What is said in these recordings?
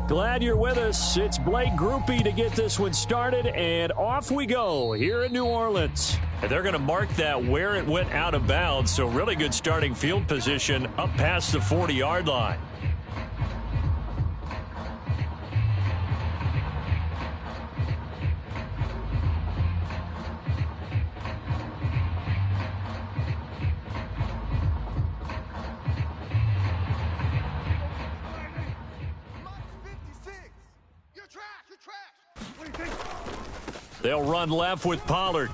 Glad you're with us. It's Blake Groupie to get this one started, and off we go here in New Orleans. And they're going to mark that where it went out of bounds, so really good starting field position up past the 40-yard line. They'll run left with Pollard.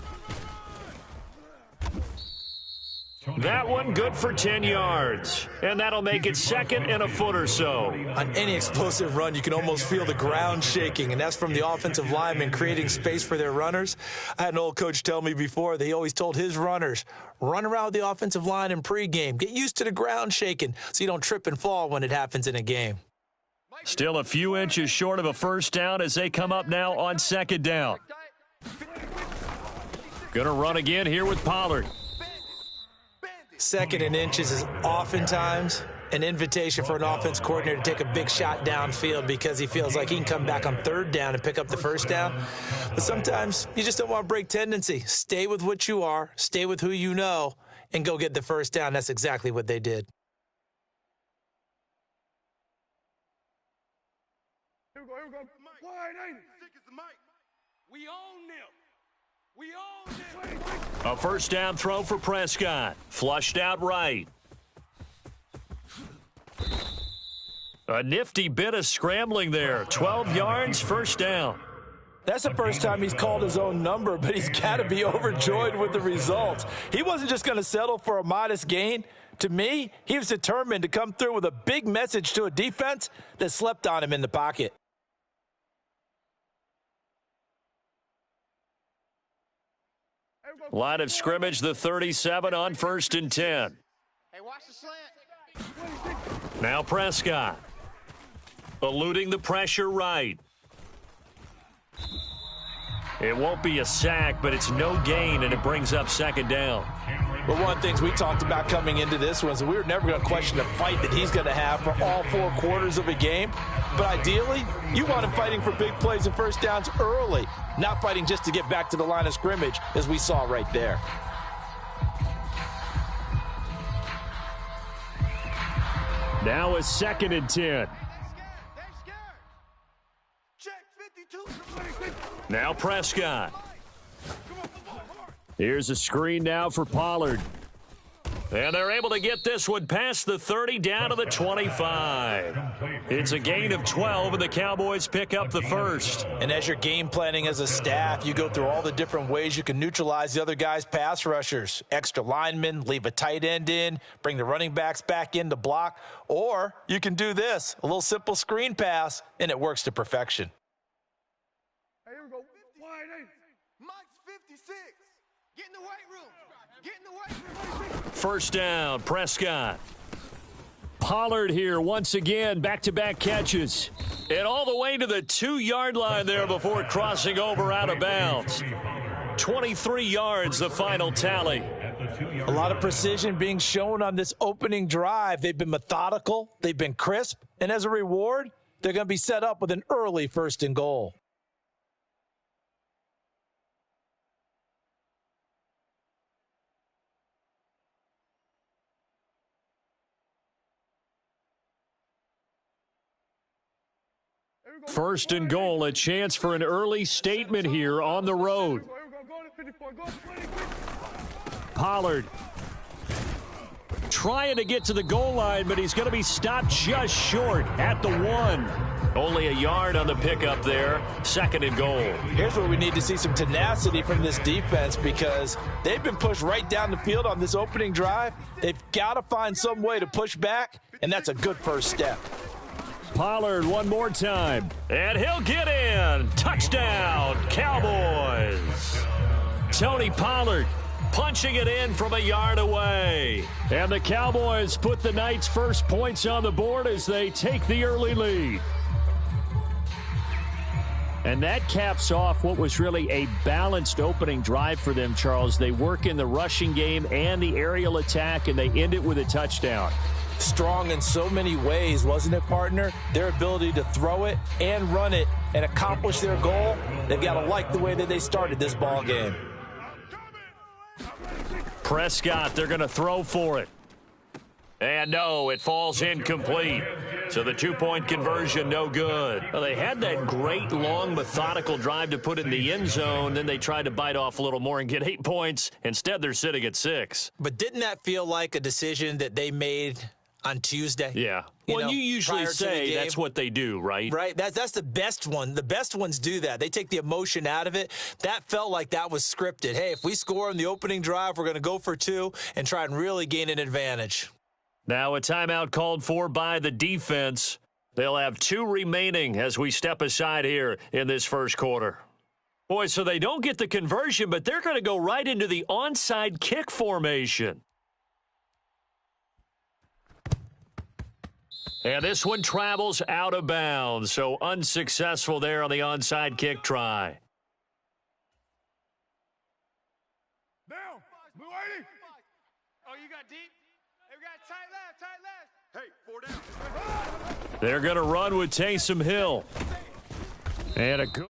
That one good for 10 yards. And that'll make it second and a foot or so. On any explosive run, you can almost feel the ground shaking, and that's from the offensive linemen creating space for their runners. I had an old coach tell me before, they always told his runners, run around with the offensive line in pregame. Get used to the ground shaking so you don't trip and fall when it happens in a game. Still a few inches short of a first down as they come up now on second down. Gonna run again here with Pollard. Second and inches is oftentimes an invitation for an offense coordinator to take a big shot downfield because he feels like he can come back on third down and pick up the first down. But sometimes you just don't want to break tendency. Stay with what you are, stay with who you know, and go get the first down. That's exactly what they did. Here we go. Wide ain't it? We own them. We own them. A first down throw for Prescott. Flushed out right. A nifty bit of scrambling there. 12 yards, first down. That's the first time he's called his own number, but he's got to be overjoyed with the results. He wasn't just going to settle for a modest gain. To me, he was determined to come through with a big message to a defense that slept on him in the pocket. Line of scrimmage, the 37 on first and 10. Hey, watch the slant. Now Prescott. Eluding the pressure right. It won't be a sack, but it's no gain, and it brings up second down. But one of the things we talked about coming into this was that we were never going to question the fight that he's going to have for all 4 quarters of a game. But ideally, you want him fighting for big plays and first downs early, not fighting just to get back to the line of scrimmage, as we saw right there. Now a second and 10. Now Prescott. Here's a screen now for Pollard. And they're able to get this one past the 30 down to the 25. It's a gain of 12, and the Cowboys pick up the first. And as you're game planning as a staff, you go through all the different ways you can neutralize the other guy's pass rushers. Extra linemen, leave a tight end in, bring the running backs back in to block. Or you can do this, a little simple screen pass, and it works to perfection. Hey, here we go. Wide ain't it? Mike's 56. Get in the weight room. Get in the weight room. First down, Prescott. Pollard here once again, back-to-back catches. And all the way to the 2-yard line there before crossing over out of bounds. 23 yards, the final tally. A lot of precision being shown on this opening drive. They've been methodical, they've been crisp, and as a reward, they're going to be set up with an early first and goal. First and goal, a chance for an early statement here on the road. Pollard trying to get to the goal line, but he's going to be stopped just short at the 1. Only a yard on the pickup there. Second and goal. Here's where we need to see some tenacity from this defense because they've been pushed right down the field on this opening drive. They've got to find some way to push back, and that's a good first step. Pollard one more time, and he'll get in. Touchdown, Cowboys. Tony Pollard punching it in from a yard away. And the Cowboys put the night's first points on the board as they take the early lead. And that caps off what was really a balanced opening drive for them, Charles. They work in the rushing game and the aerial attack, and they end it with a touchdown. strong in so many ways, wasn't it, partner? Their ability to throw it and run it and accomplish their goal, they've got to like the way that they started this ball game. Prescott, they're going to throw for it. And no, it falls incomplete. So the two-point conversion, no good. Well, they had that great, long, methodical drive to put in the end zone. Then they tried to bite off a little more and get 8 points. Instead, they're sitting at 6. But didn't that feel like a decision that they made on Tuesday? Yeah. Well, you usually say that's what they do, right? Right. That's the best one. The best ones do that. They take the emotion out of it. That felt like that was scripted. Hey, if we score on the opening drive, we're going to go for 2 and try and really gain an advantage. Now a timeout called for by the defense. They'll have 2 remaining as we step aside here in this first quarter. Boy, so they don't get the conversion, but they're going to go right into the onside kick formation. And this one travels out of bounds, so unsuccessful there on the onside kick try. Down. Blue 80. Oh, you got deep? We got tight left. Hey, 4 down. They're going to run with Taysom Hill. And a good